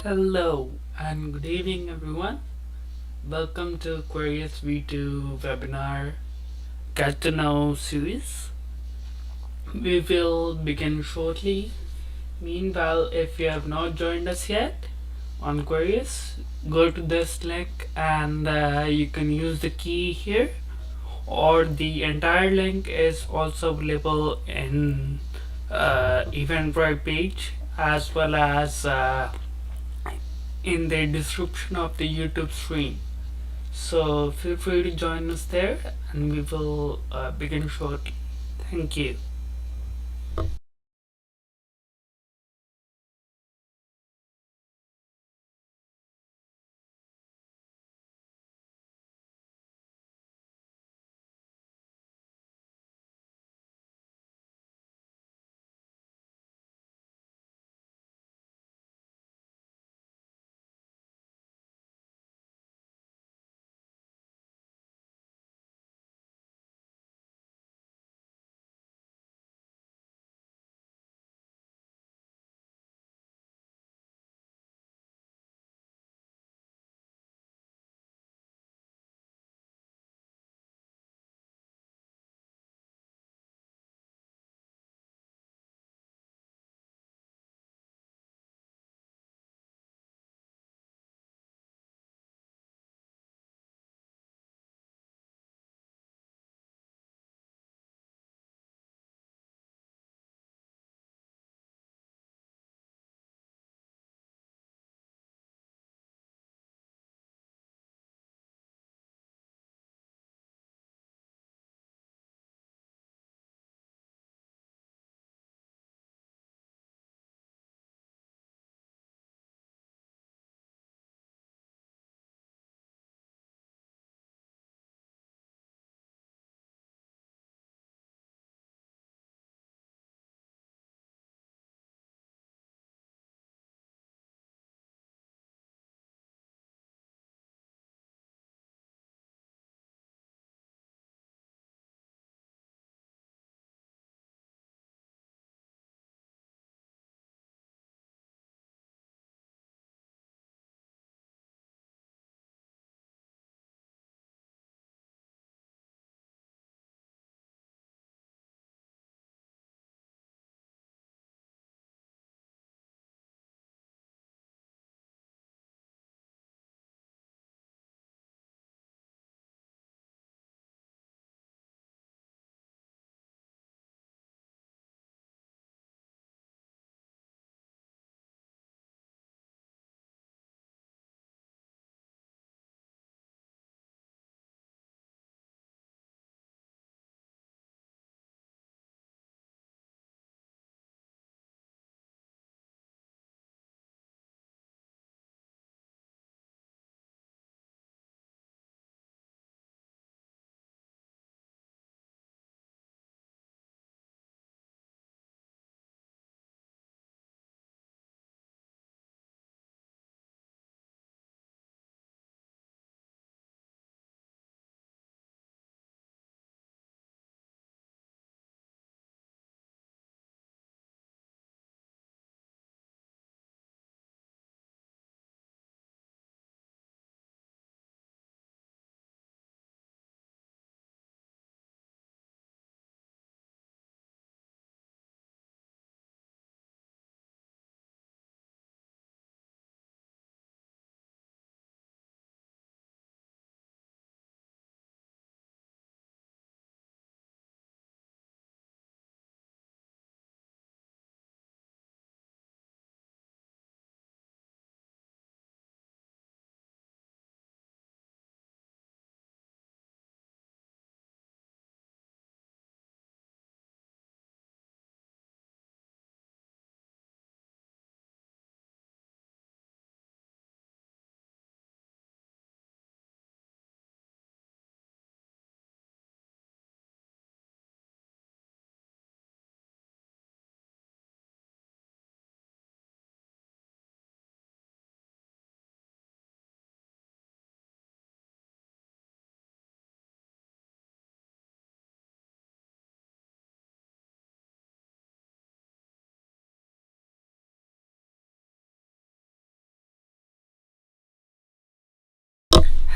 Hello and good evening, everyone. Welcome to Kwerious V2 webinar Get to Know series. We will begin shortly. Meanwhile, if you have not joined us yet on Kwerious, go to this link and you can use the key here, or the entire link is also available in Eventbrite page as well as in the description of the YouTube stream. So feel free to join us there and we will begin shortly. Thank you.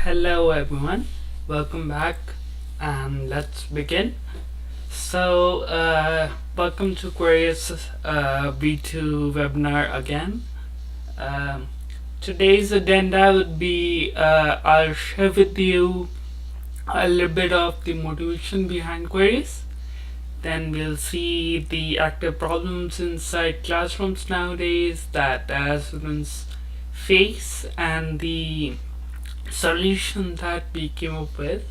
Hello everyone, welcome back and let's begin. Welcome to Kwerious B2 webinar again. Um, Today's agenda would be I'll share with you a little bit of the motivation behind queries. Then we'll see the active problems inside classrooms nowadays that students face and the solution that we came up with.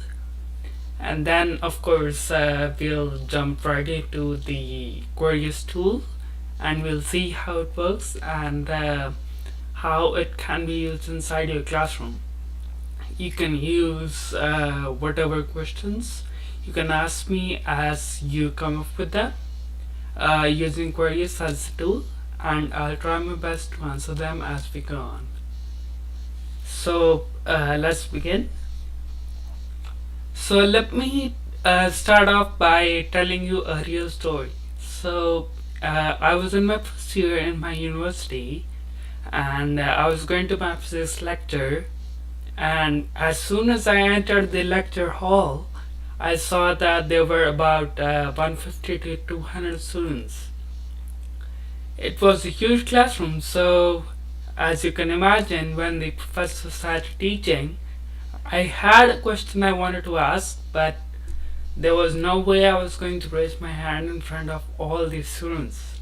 And then of course we'll jump right into the Kwerious tool and we'll see how it works and how it can be used inside your classroom. You can use whatever questions you can ask me as you come up with them using Kwerious as a tool, and I'll try my best to answer them as we go on. So let's begin. So let me start off by telling you a real story. So I was in my first year in my university and I was going to my physics lecture, and as soon as I entered the lecture hall I saw that there were about 150 to 200 students. It was a huge classroom, so as you can imagine, when the professor started teaching, I had a question I wanted to ask, but there was no way I was going to raise my hand in front of all these students.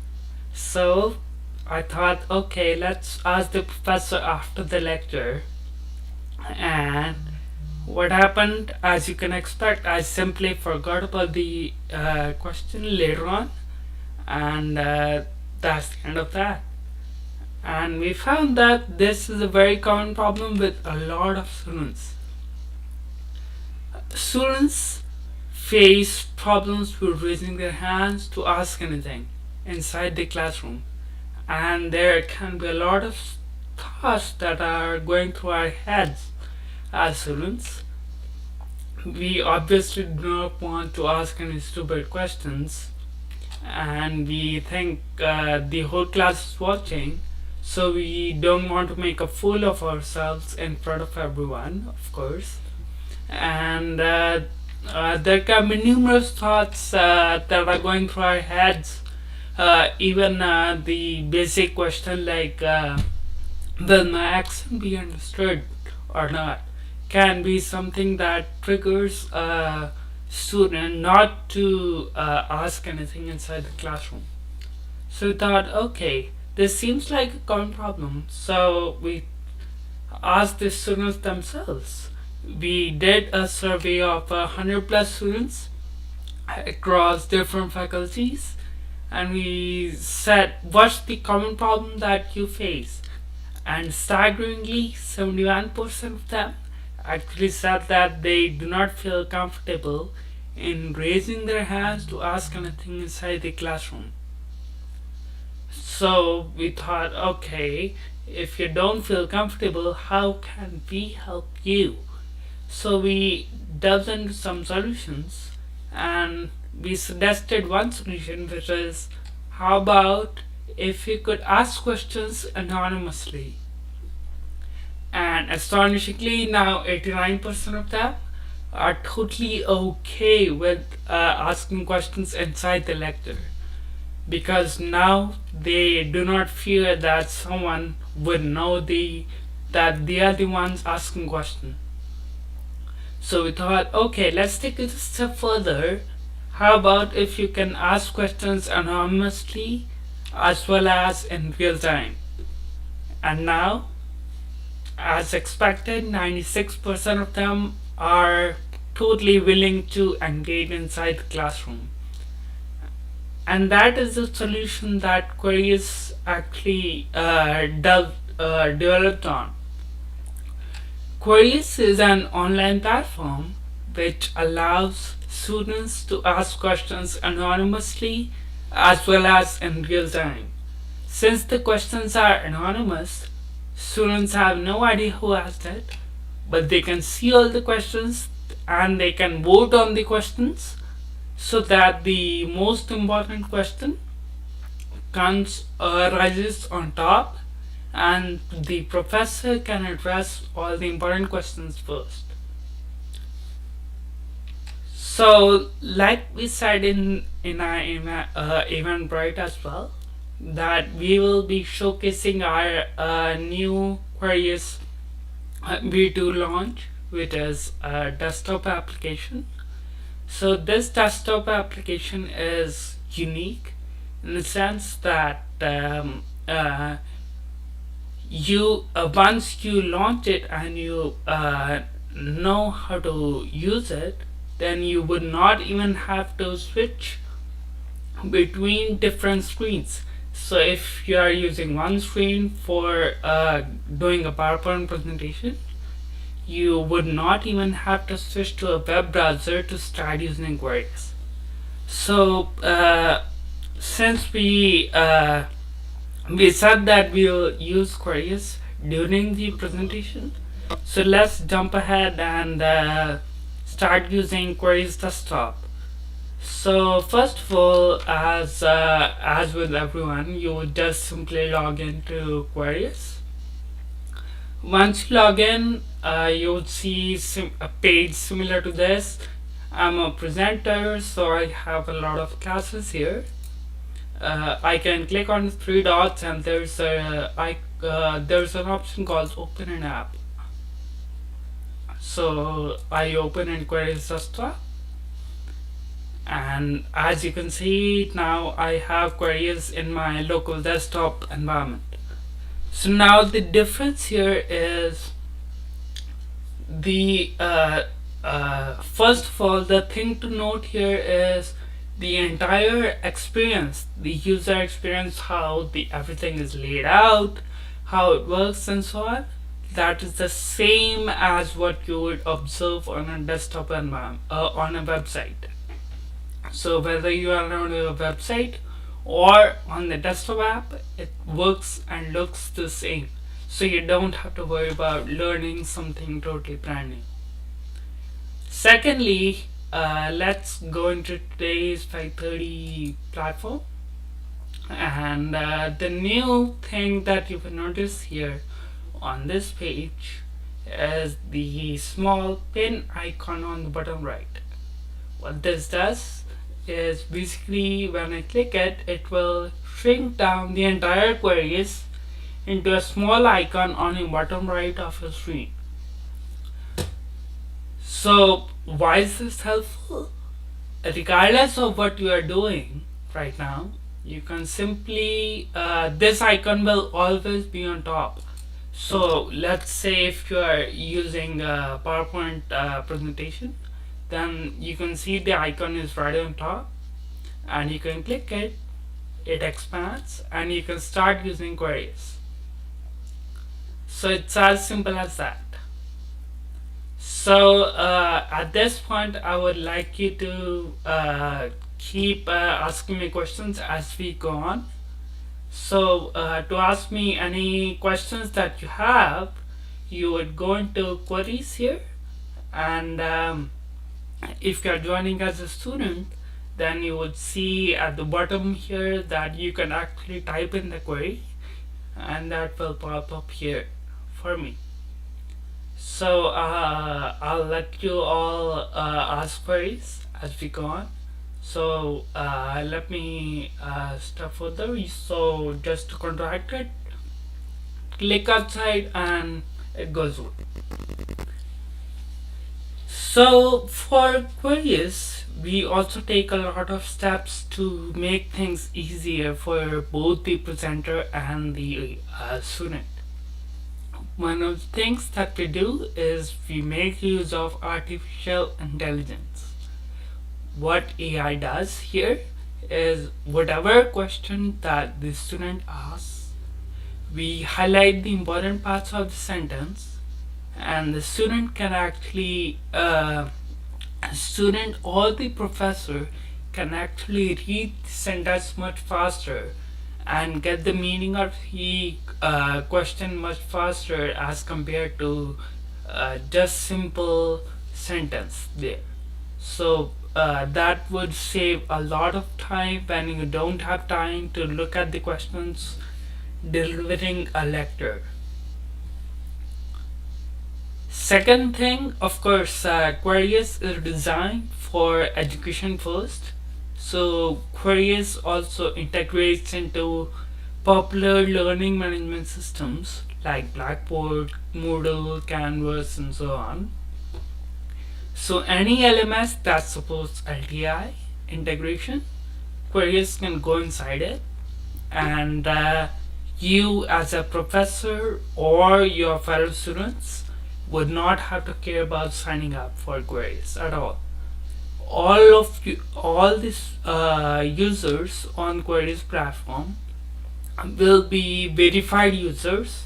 So I thought, okay, let's ask the professor after the lecture. And what happened, as you can expect, I simply forgot about the question later on, and that's the end of that. And we found that this is a very common problem with a lot of students. Students face problems with raising their hands to ask anything inside the classroom, and there can be a lot of thoughts that are going through our heads as students. We obviously do not want to ask any stupid questions, and we think the whole class is watching, so we don't want to make a fool of ourselves in front of everyone, of course. And there can be numerous thoughts that are going through our heads. Even the basic question like will my accent be understood or not can be something that triggers a student not to ask anything inside the classroom. So we thought, okay, this seems like a common problem, so we asked the students themselves. We did a survey of 100 plus students across different faculties, and we said, what's the common problem that you face? And staggeringly 71% of them actually said that they do not feel comfortable in raising their hands to ask anything inside the classroom. So we thought, okay, if you don't feel comfortable, how can we help you? So we delved into some solutions, and we suggested one solution, which is, how about if you could ask questions anonymously? And astonishingly, now 89% of them are totally okay with asking questions inside the lecture, because now they do not fear that someone would know that they are the ones asking questions. So we thought, okay, let's take it a step further. How about if you can ask questions anonymously as well as in real time? And now, as expected, 96% of them are totally willing to engage inside the classroom. And that is the solution that Kwerious actually developed on. Kwerious is an online platform which allows students to ask questions anonymously as well as in real time. Since the questions are anonymous, students have no idea who asked it, but they can see all the questions and they can vote on the questions, so that the most important question rises on top, and the professor can address all the important questions first. So, like we said in our Eventbrite as well, that we will be showcasing our new Kwerious V2 launch, which is a desktop application. So this desktop application is unique in the sense that you once you launch it and you know how to use it, then you would not even have to switch between different screens. So if you are using one screen for doing a PowerPoint presentation, you would not even have to switch to a web browser to start using Kwerious. So since we said that we'll use Kwerious during the presentation, so let's jump ahead and start using Kwerious desktop. So first of all, as with everyone, you would just simply log into Kwerious. Once you log in, you would see a page similar to this. I'm a presenter, so I have a lot of classes here. I can click on the three dots, and there's an option called Open an App. So I open in Kwerious desktop, and as you can see now, I have Kwerious in my local desktop environment. So now the difference here is the first of all, the thing to note here is the entire experience, the user experience, how everything is laid out, how it works, and so on. That is the same as what you would observe on a desktop environment, on a website. So whether you are on a website or on the desktop app, it works and looks the same. So you don't have to worry about learning something totally brand new. Secondly, let's go into today's 5:30 platform. And the new thing that you will notice here on this page is the small pin icon on the bottom right. What this does is basically when I click it, it will shrink down the entire Kwerious into a small icon on the bottom right of your screen. So why is this helpful? Regardless of what you are doing right now, you can simply this icon will always be on top. So let's say if you are using a PowerPoint presentation, then you can see the icon is right on top, and you can click it, it expands, and you can start using Kwerious. So it's as simple as that. So at this point, I would like you to keep asking me questions as we go on. So to ask me any questions that you have, you would go into queries here, and if you are joining as a student, then you would see at the bottom here that you can actually type in the query, and that will pop up here for me. So I'll let you all ask queries as we go on. So let me step further. So just to contract it, click outside and it goes away. So for Kwerious, we also take a lot of steps to make things easier for both the presenter and the student. One of the things that we do is we make use of artificial intelligence. What AI does here is whatever question that the student asks, we highlight the important parts of the sentence, and the student can actually student or the professor can actually read the sentence much faster and get the meaning of the question much faster as compared to just simple sentence there. So that would save a lot of time when you don't have time to look at the questions delivering a lecture. Second thing, of course, Kwerious is designed for education first. So Kwerious also integrates into popular learning management systems like Blackboard, Moodle, Canvas, and so on. So any LMS that supports LTI integration, Kwerious can go inside it, and you as a professor or your fellow students would not have to care about signing up for Kwerious at all. All these users on Kwerious platform will be verified users,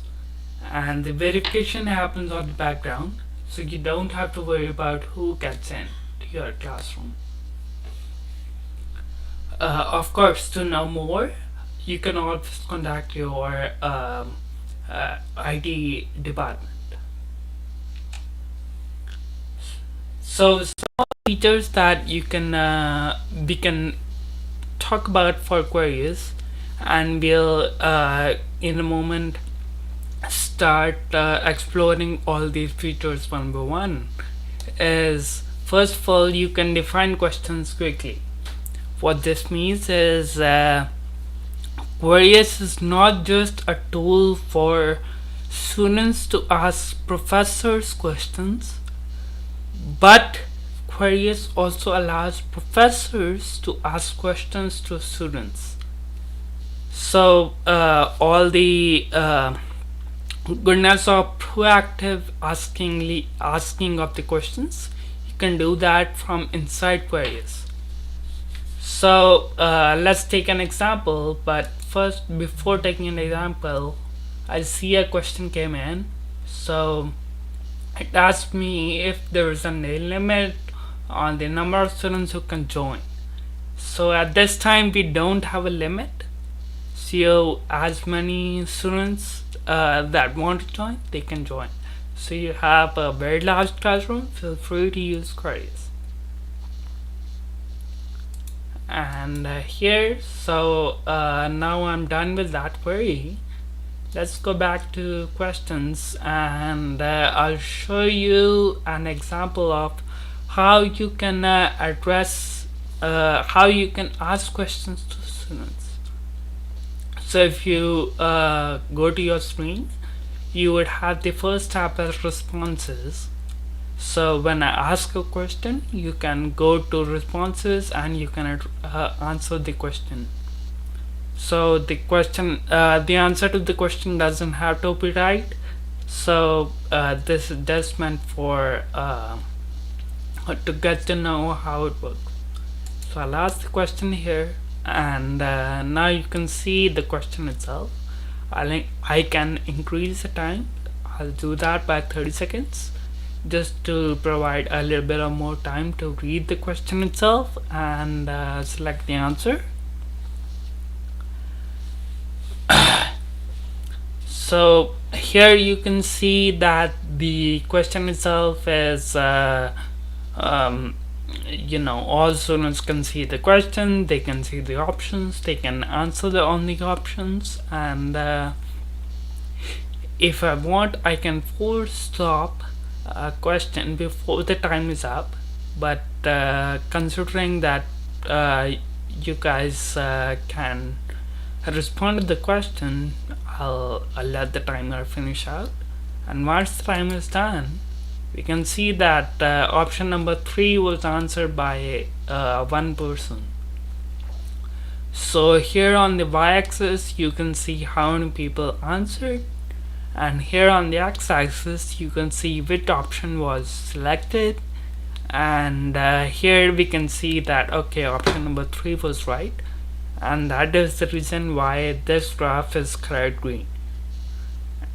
and the verification happens on the background, so you don't have to worry about who gets in to your classroom. Of course, to know more, you can always contact your IT department. So some features that we can talk about for Kwerious, and we'll in a moment start exploring all these features one by one. Is first of all, you can define questions quickly. What this means is Kwerious is not just a tool for students to ask professors questions, but Kwerious also allows professors to ask questions to students. So all the goodness of proactive asking of the questions, you can do that from inside Kwerious. So let's take an example, but first, before taking an example, I see a question came in. So it asked me if there is a limit on the number of students who can join. So at this time we don't have a limit, so as many students that want to join, they can join. So you have a very large classroom, feel free to use Kwerious. And here, so now I'm done with that query. Let's go back to questions, and I'll show you an example of how you can how you can ask questions to students. So if you go to your screen, you would have the first tab as responses. So when I ask a question, you can go to responses and you can answer the question. So the answer to the question doesn't have to be right. So this is just meant for to get to know how it works. So I'll ask the question here, and now you can see the question itself. I can increase the time. I'll do that by 30 seconds just to provide a little bit of more time to read the question itself and select the answer. So here you can see that the question itself is all students can see the question, they can see the options, they can answer on the options, and if I want, I can force stop a question before the time is up, but considering that you guys can respond to the question, I'll let the timer finish out, and once the time is done, we can see that option number 3 was answered by one person. So here on the y-axis you can see how many people answered, and here on the x-axis you can see which option was selected, and here we can see that okay, option number 3 was right, and that is the reason why this graph is colored green.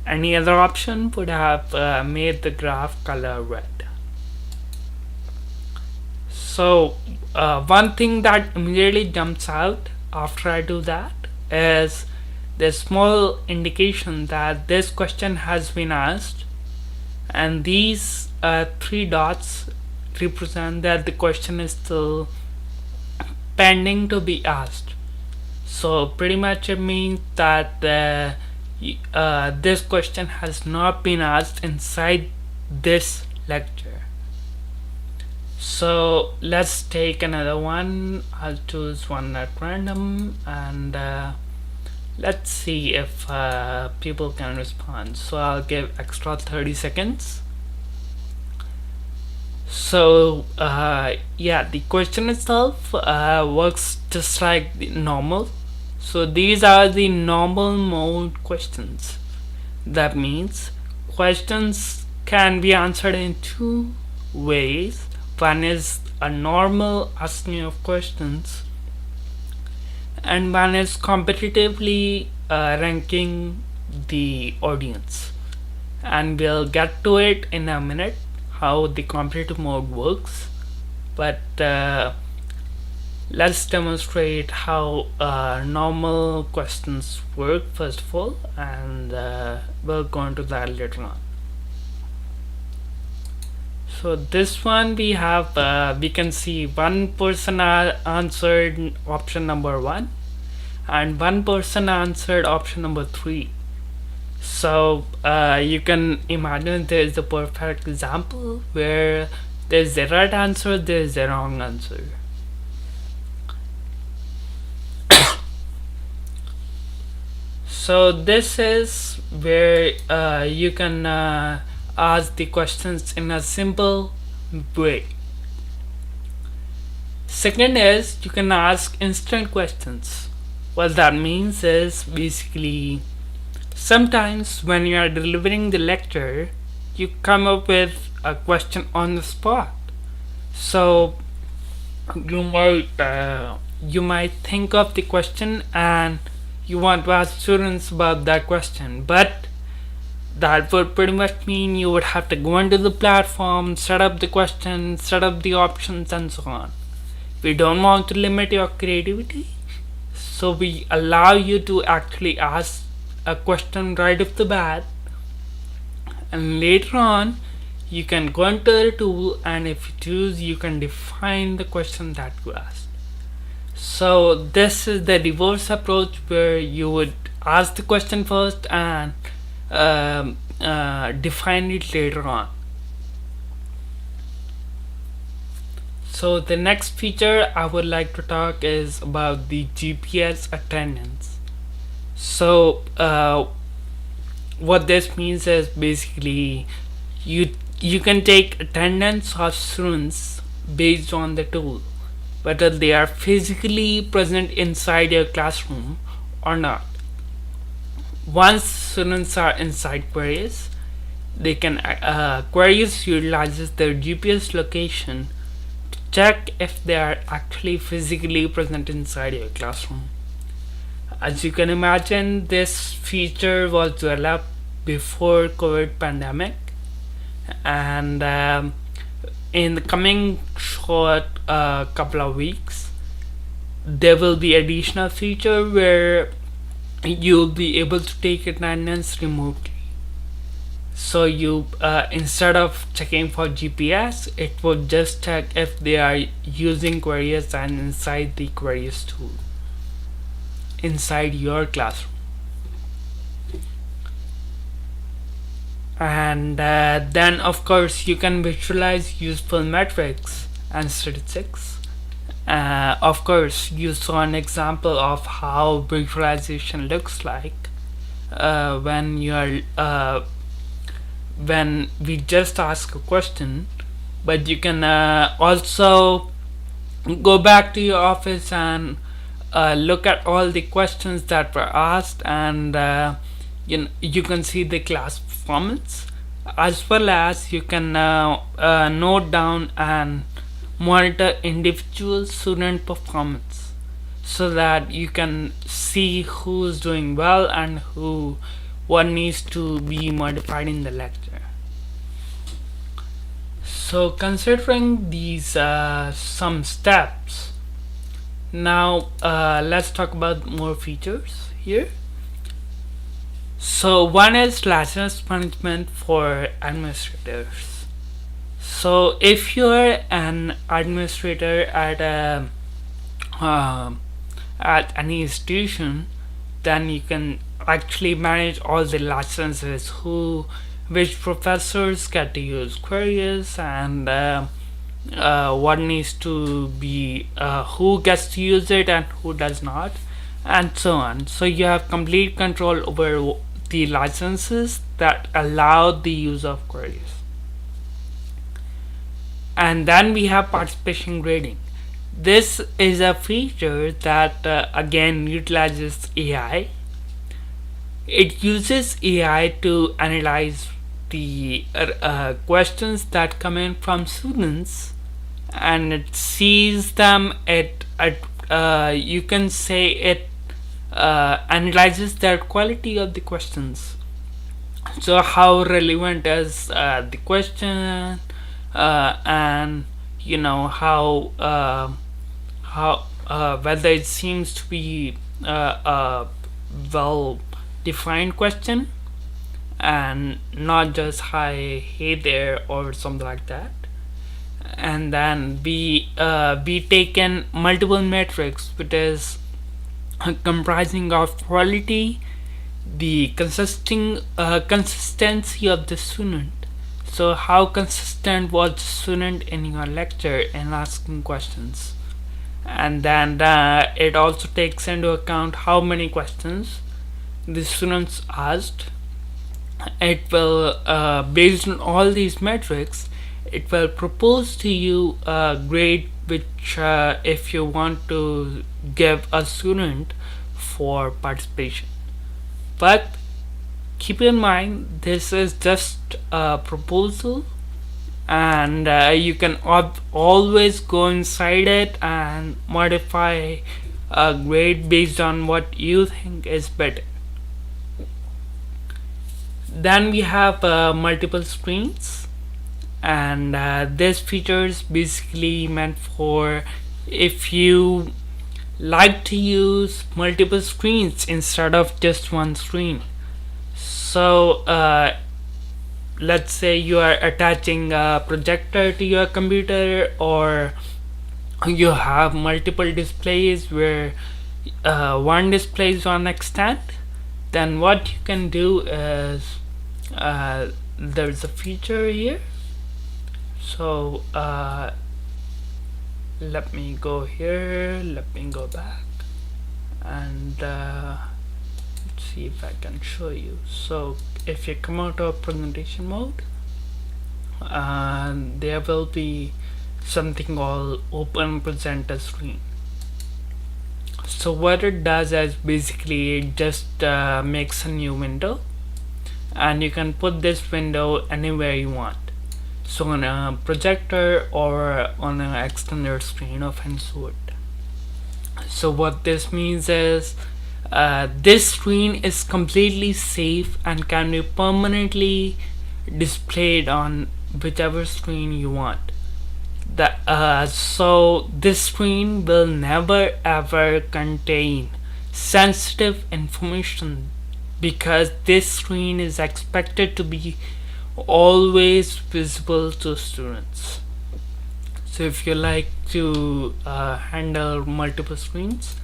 Any other option would have made the graph color red. So one thing that immediately jumps out after I do that is the small indication that this question has been asked, and these 3 dots represent that the question is still pending to be asked. So pretty much it means that this question has not been asked inside this lecture. So let's take another one. I'll choose one at random, and let's see if people can respond. So I'll give extra 30 seconds. So yeah, the question itself works just like the normal. So these are the normal mode questions. That means questions can be answered in two ways. One is a normal asking of questions, and one is competitively ranking the audience. And we'll get to it in a minute, how the competitive mode works. But let's demonstrate how normal questions work first of all, and we'll go into that later on. So this one we have, we can see one person answered option number 1 and one person answered option number 3. So you can imagine there is a perfect example where there's the right answer, there's the wrong answer. So this is where you can ask the questions in a simple way. Second is you can ask instant questions. What that means is basically sometimes when you are delivering the lecture, you come up with a question on the spot. So you might think of the question and you want to ask students about that question, but that would pretty much mean you would have to go into the platform, set up the question, set up the options, and so on. We don't want to limit your creativity, so we allow you to actually ask a question right off the bat, and later on you can go into the tool, and if you choose, you can define the question that you asked. So this is the reverse approach, where you would ask the question first and define it later on. So the next feature I would like to talk is about the GPS attendance. So what this means is basically you can take attendance of students based on the tool, whether they are physically present inside your classroom or not. Once students are inside Kwerious, they can Kwerious utilizes their GPS location to check if they are actually physically present inside your classroom. As you can imagine, this feature was developed before COVID pandemic, and in the coming short couple of weeks, there will be additional feature where you'll be able to take attendance remotely. So you instead of checking for GPS, it will just check if they are using Kwerious and inside the Kwerious tool inside your classroom. And then of course you can visualize useful metrics and statistics. Of course you saw an example of how visualization looks like when you are when we just ask a question, but you can also go back to your office and look at all the questions that were asked, and you can see the class performance, as well as you can note down and monitor individual student performance, so that you can see who's doing well and what needs to be modified in the lecture. So considering these some steps, now let's talk about more features here. So one is license management for administrators. So if you're an administrator at any institution, then you can actually manage all the licenses, which professors get to use Kwerious, and what needs to be, who gets to use it and who does not, and so on. So you have complete control over the licenses that allow the use of Kwerious. And then we have participation grading. This is a feature that again utilizes AI. It uses AI to analyze the questions that come in from students, and it sees them. You can say it analyzes their quality of the questions. So how relevant is the question, and how whether it seems to be a well defined question and not just hi, hey there, or something like that. And then we taken multiple metrics, which is comprising of quality, the consistency of the student. So how consistent was the student in your lecture and asking questions. And then it also takes into account how many questions the students asked. It will, based on all these metrics, it will propose to you a grade which, if you want to give a student for participation. But keep in mind, this is just a proposal, and you can always go inside it and modify a grade based on what you think is better. Then we have multiple screens, and this feature is basically meant for if you like to use multiple screens instead of just one screen. So let's say you are attaching a projector to your computer, or you have multiple displays where one display is on extent. Then what you can do is, there's a feature here. So let me go here, let me go back, and let's see if I can show you. So if you come out of presentation mode, there will be something called open presenter screen. So what it does is basically it just makes a new window, and you can put this window anywhere you want. So on a projector or on an extended screen of any sort. So what this means is this screen is completely safe and can be permanently displayed on whichever screen you want. So this screen will never ever contain sensitive information, because this screen is expected to be always visible to students. So if you like to handle multiple screens,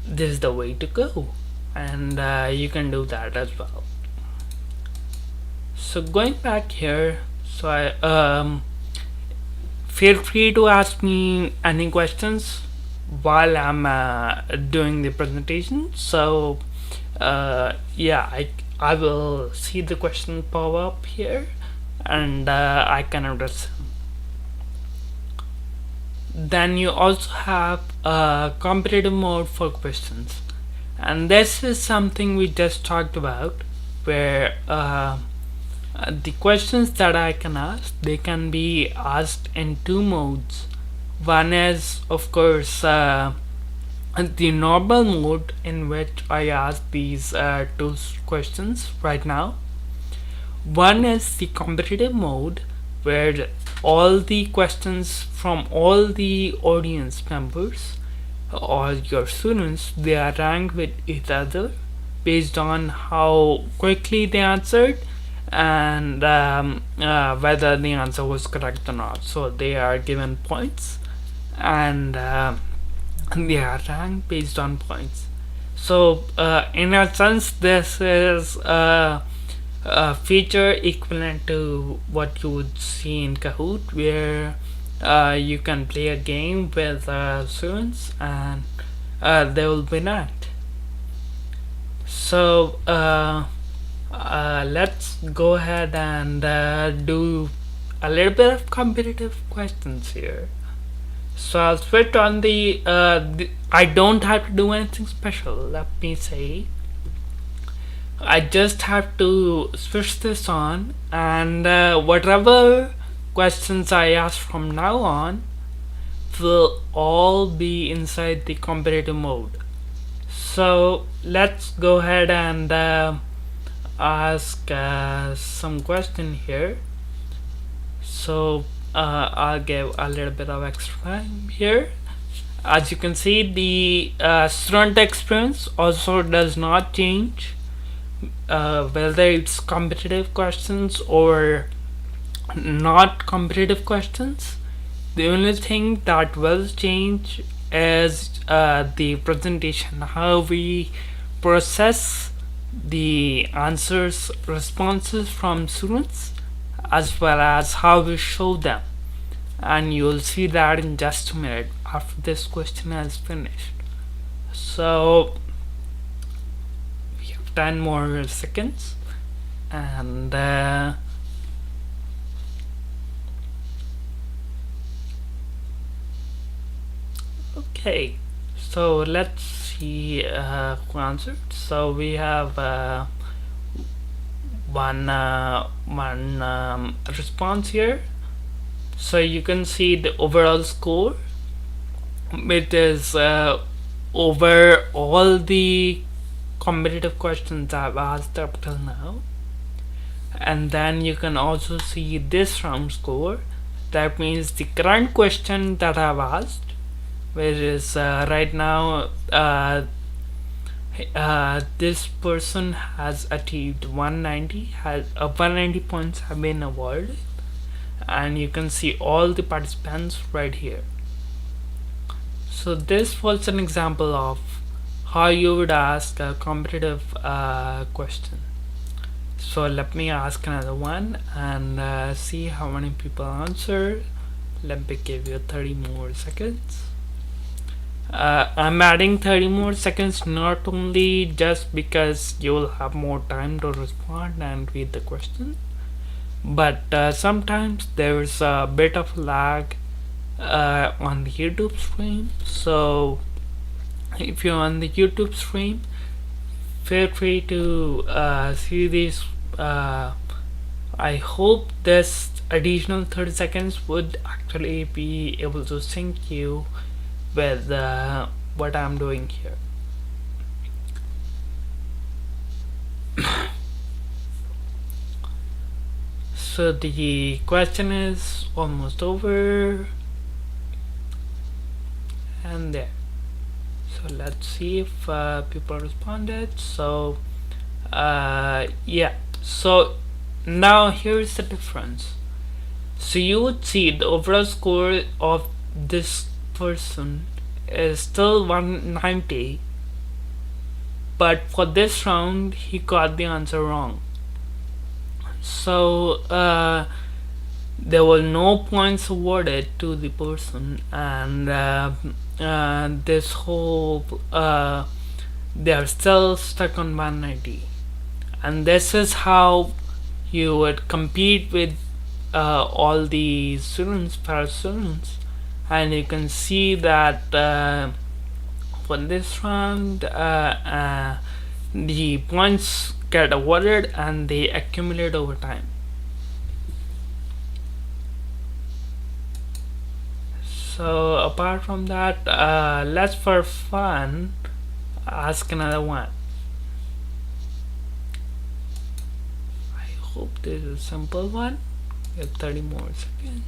this is the way to go, and you can do that as well. So going back here, so I feel free to ask me any questions while I'm doing the presentation. So yeah, I will see the question pop up here, and I can address them. Then you also have a competitive mode for questions, and this is something we just talked about, where the questions that I can ask, they can be asked in two modes. One is, of course, the normal mode, in which I ask these two questions right now. One is the competitive mode, where all the questions from all the audience members or your students, they are ranked with each other based on how quickly they answered and whether the answer was correct or not. So they are given points, and they are ranked based on points. So in a sense, this is a feature equivalent to what you would see in Kahoot, where you can play a game with students and they will be ranked. So let's go ahead and do a little bit of competitive questions here. So I'll switch on I don't have to do anything special, let me say. I just have to switch this on, and whatever questions I ask from now on will all be inside the competitive mode. So let's go ahead and ask some question here. So I'll give a little bit of extra time here. As you can see, the student experience also does not change whether it's competitive questions or not competitive questions. The only thing that will change is the presentation, how we process the answers, responses from students, as well as how we show them. And you'll see that in just a minute after this question is finished. So we have 10 more seconds, and okay, so let's see who answered. So we have one response here. So you can see the overall score, which is over all the competitive questions I've asked up till now. And then you can also see this round score. That means the current question that I've asked, which is right now this person has achieved 190, has 190 points have been awarded, and you can see all the participants right here. So this was an example of how you would ask a competitive question. So let me ask another one and see how many people answer. Let me give you 30 more seconds. I'm adding 30 more seconds not only just because you will have more time to respond and read the question, but sometimes there's a bit of lag on the YouTube stream. So if you're on the YouTube stream, feel free to see these. I hope this additional 30 seconds would actually be able to sync you with what I'm doing here. So the question is almost over, and there. So let's see if people responded. So yeah, so now here's the difference. So you would see the overall score of this person is still 190, but for this round he got the answer wrong. So there were no points awarded to the person, and this whole they're still stuck on 190. And this is how you would compete with all the students, fellow students, and you can see that for this round the points get awarded and they accumulate over time. So apart from that, let's for fun ask another one. I hope this is a simple one. We have 30 more seconds.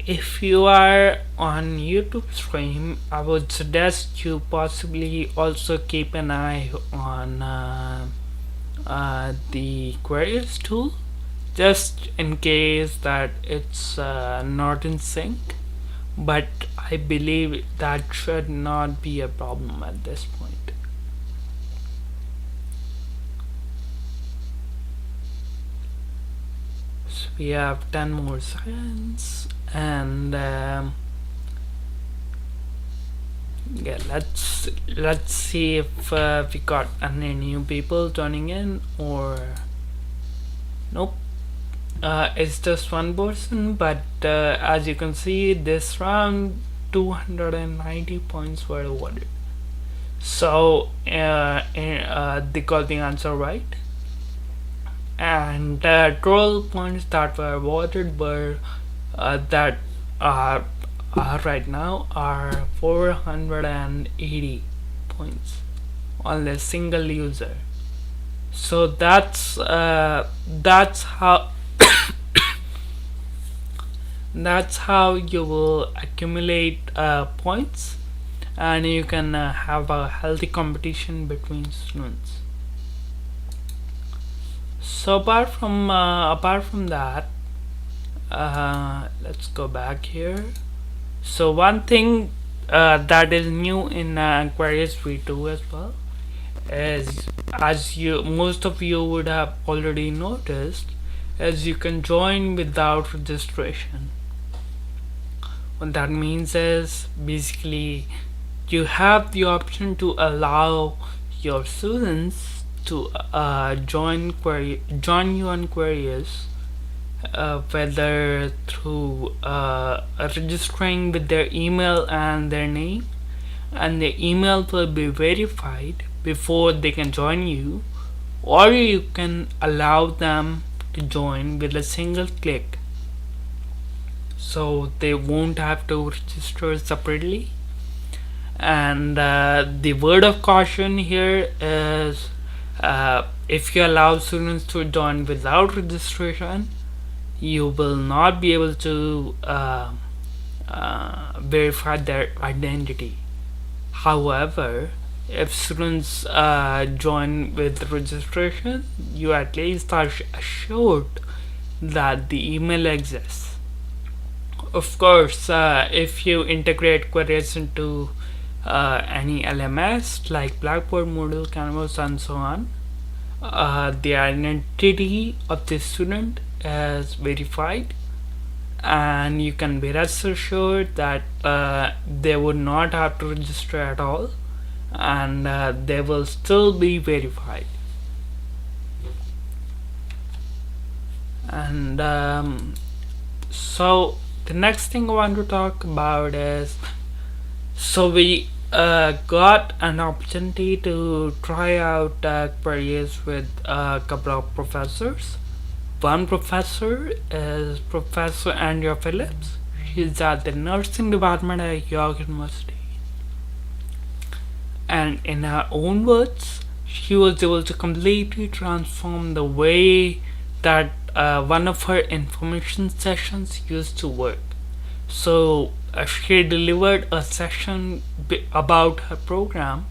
If you are on YouTube stream, I would suggest you possibly also keep an eye on the Kwerious tool, just in case that it's not in sync, but I believe that should not be a problem at this point. So we have 10 more seconds, and yeah, let's see if we got any new people joining in, or nope. It's just one person, but as you can see, this round 290 points were awarded. So they got the answer right, and total points that were awarded were that right now are 480 points on a single user. So that's how that's how you will accumulate points, and you can have a healthy competition between students. So apart from that, let's go back here. So one thing that is new in Kwerious v2 as well is, as most of you would have already noticed, is you can join without registration. What that means is basically you have the option to allow your students to join you on Kwerious, whether through registering with their email and their name, and the email will be verified before they can join you, or you can allow them to join with a single click, so they won't have to register separately. And the word of caution here is, if you allow students to join without registration, you will not be able to verify their identity. However, if students join with registration, you at least are assured that the email exists. Of course, if you integrate Kwerious into any LMS like Blackboard, Moodle, Canvas, and so on, the identity of the student is verified, and you can be rest assured that they would not have to register at all, and they will still be verified. And so the next thing I want to talk about is, so we got an opportunity to try out Kwerious with a couple of professors. One professor is Professor Andrea Phillips. She's at the nursing department at York University. And in her own words, she was able to completely transform the way that one of her information sessions used to work. So she delivered a session about her program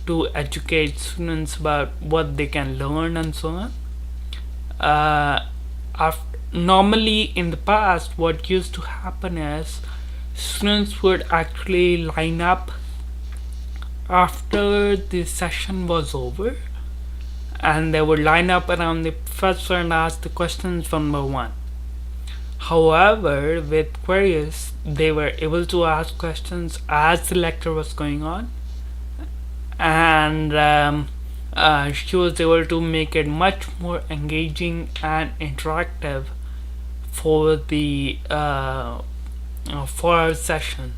to educate students about what they can learn and so on. Normally in the past, what used to happen is students would actually line up after the session was over, and they would line up around the professor and ask the questions one by one. However, with Kwerious, they were able to ask questions as the lecture was going on, and she was able to make it much more engaging and interactive for the for our session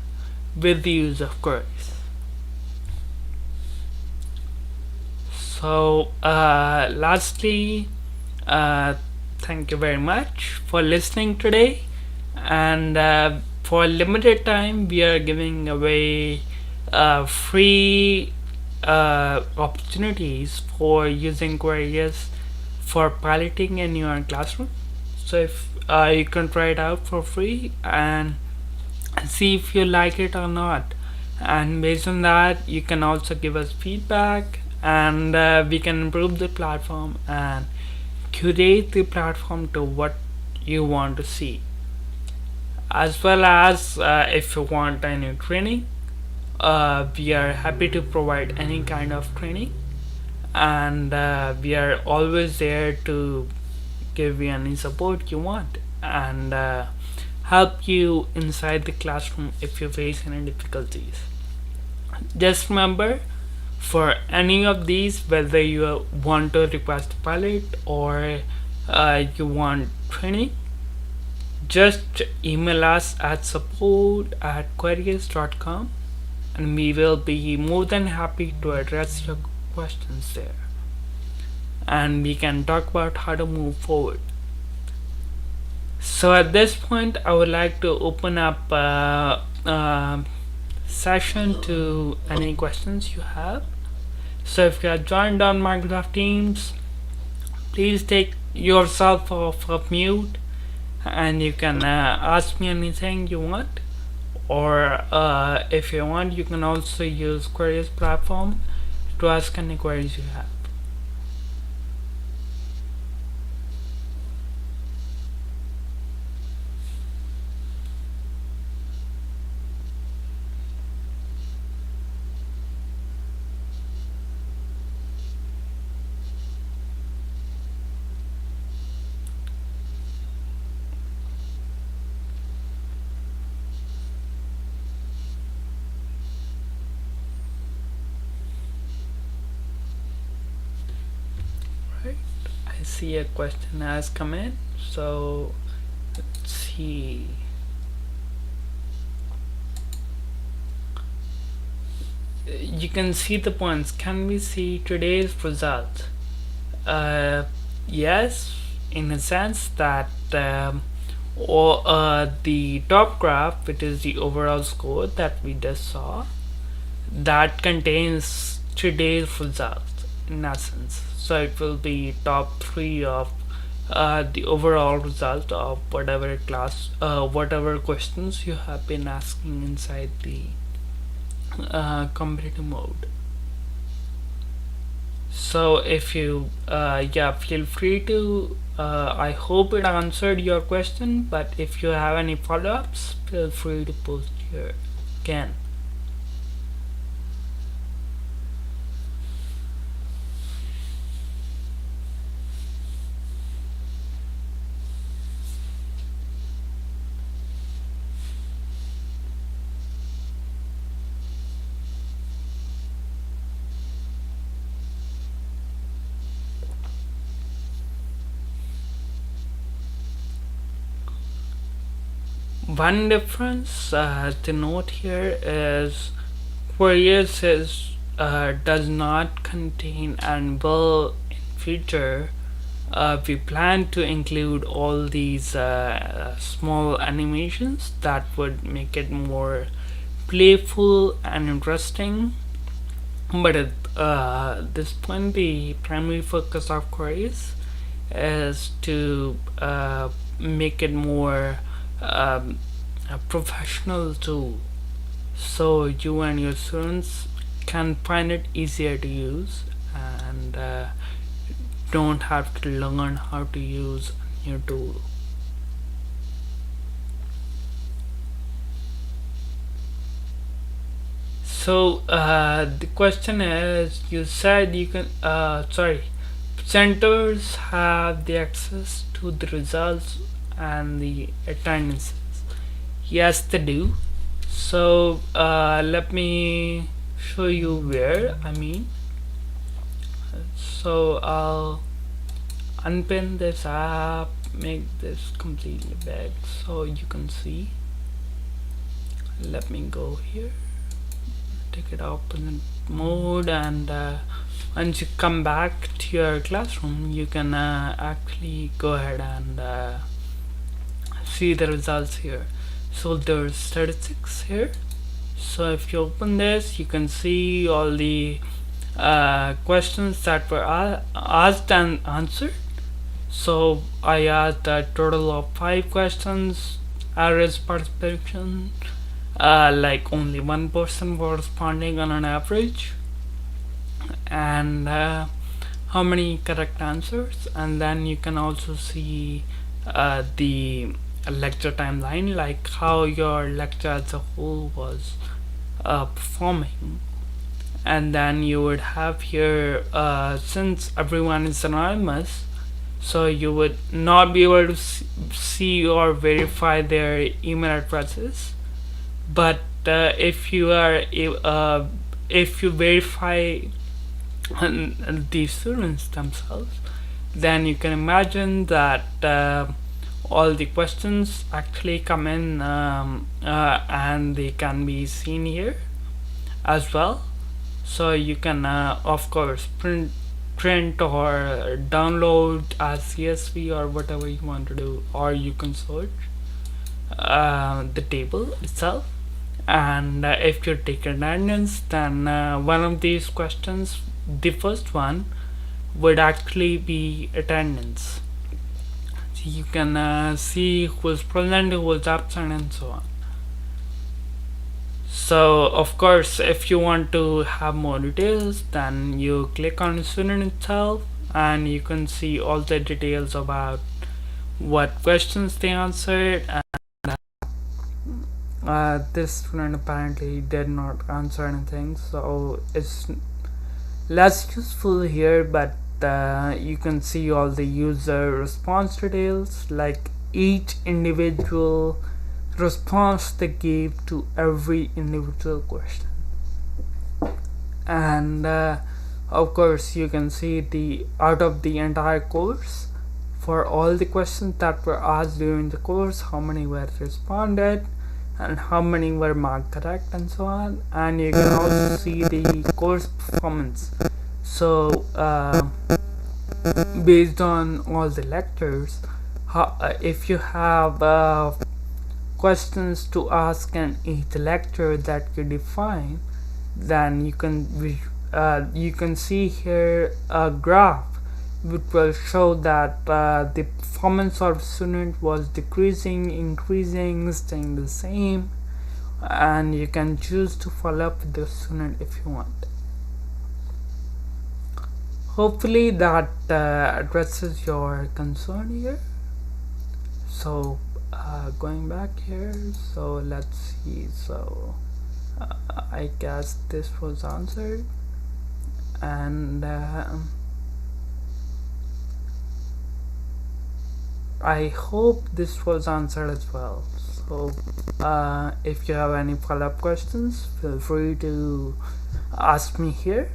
with the use of Kwerious. So lastly, thank you very much for listening today, and for a limited time we are giving away free opportunities for using Kwerious for piloting in your classroom. So if you can try it out for free and see if you like it or not, and based on that you can also give us feedback, and we can improve the platform and curate the platform to what you want to see, as well as if you want any training, we are happy to provide any kind of training, and we are always there to give you any support you want, and help you inside the classroom if you face any difficulties. Just remember, for any of these, whether you want to request a pilot or you want training, just email us at support@kwerious.com, and we will be more than happy to address your questions there, and we can talk about how to move forward. So at this point, I would like to open up session to any questions you have. So if you are joined on Microsoft Teams, please take yourself off of mute, and you can ask me anything you want, or if you want, you can also use Kwerious platform to ask any queries you have. I see a question has come in, so let's see. You can see the points. Can we see today's result? Yes, in a sense that the top graph, which is the overall score that we just saw, that contains today's result in essence. So it will be top 3 of the overall result of whatever class, whatever questions you have been asking inside the competitive mode. So if you feel free to, I hope it answered your question, but if you have any follow-ups, feel free to post here again. One difference to note here is Kwerious does not contain and will in future we plan to include all these small animations that would make it more playful and interesting, but at this point the primary focus of Kwerious is to make it more a professional tool, so you and your students can find it easier to use, and don't have to learn how to use a new tool. So the question is, you said you can centers have the access to the results and the attendances. Yes, they do. So let me show you where. So I'll unpin this app, make this completely big so you can see. Let me go here, take it up in mode, and once you come back to your classroom, you can actually go ahead and see the results here. So there's 36 here. So if you open this, you can see all the questions that were asked and answered. So I asked a total of 5 questions. Average participation, like only one person was responding on an average, and how many correct answers, and then you can also see the lecture timeline, like how your lecture as a whole was performing. And then you would have here, since everyone is anonymous, so you would not be able to see or verify their email addresses. But if you are if you verify the students themselves, then you can imagine that all the questions actually come in, and they can be seen here as well. So you can of course print or download as CSV or whatever you want to do, or you can search the table itself. And if you take attendance, then one of these questions, the first one, would actually be attendance. So you can see who is present, who is absent, and so on. So of course, if you want to have more details, then you click on the student itself, and you can see all the details about what questions they answered. And this student apparently did not answer anything, so it's less useful here, but you can see all the user response details, like each individual response they gave to every individual question. And of course, you can see the out of the entire course, for all the questions that were asked during the course, how many were responded and how many were marked correct, and so on. And you can also see the course performance. So based on all the lectures, if you have questions to ask in each lecture that you define, then you can see here a graph which will show that the performance of student was decreasing, increasing, staying the same, and you can choose to follow up with the student if you want. Hopefully that addresses your concern here. So going back here, so let's see. So I guess this was answered, and I hope this was answered as well. So if you have any follow-up questions, feel free to ask me here.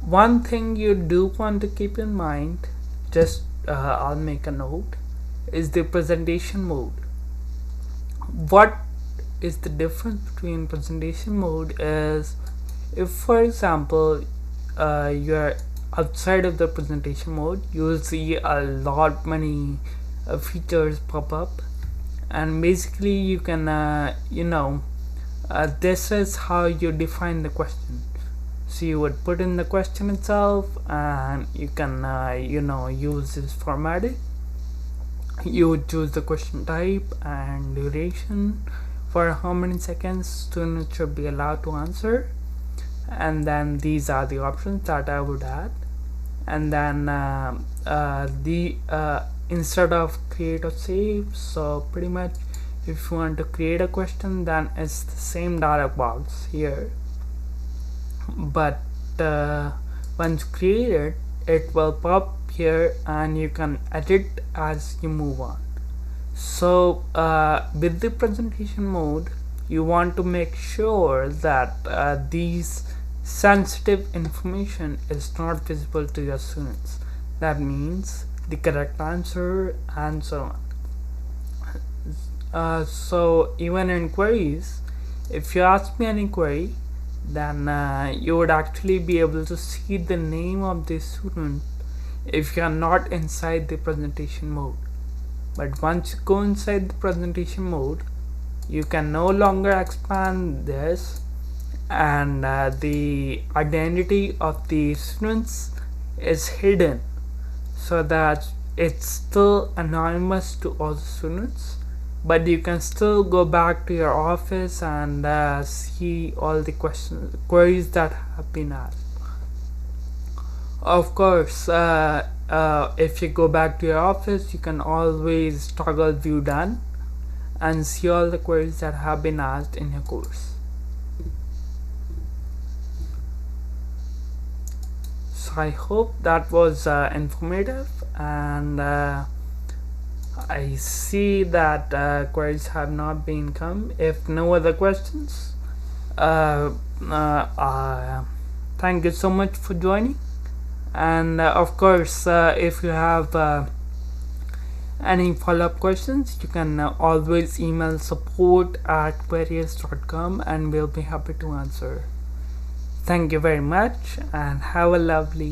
One thing you do want to keep in mind, just I'll make a note, is the presentation mode. What is the difference between presentation mode is, if for example you're outside of the presentation mode, you will see a lot many features pop up, and basically you can this is how you define the question. So you would put in the question itself, and you can use this formatting. You would choose the question type and duration, for how many seconds students should be allowed to answer, and then these are the options that I would add. And then instead of create or save, so pretty much if you want to create a question, then it's the same dialog box here, but once created, it will pop here and you can edit as you move on. So with the presentation mode, you want to make sure that these sensitive information is not visible to your students. That means the correct answer and so on. So even in queries, if you ask me any query, then you would actually be able to see the name of the student if you are not inside the presentation mode. But once you go inside the presentation mode, you can no longer expand this, and the identity of the students is hidden, so that it's still anonymous to all the students, but you can still go back to your office and see all the queries that have been asked. Of course, if you go back to your office, you can always toggle view done and see all the queries that have been asked in your course. So I hope that was informative, and I see that queries have not been come. If no other questions, thank you so much for joining. And of course, if you have any follow-up questions, you can always email support@kwerious.com and we'll be happy to answer. Thank you very much and have a lovely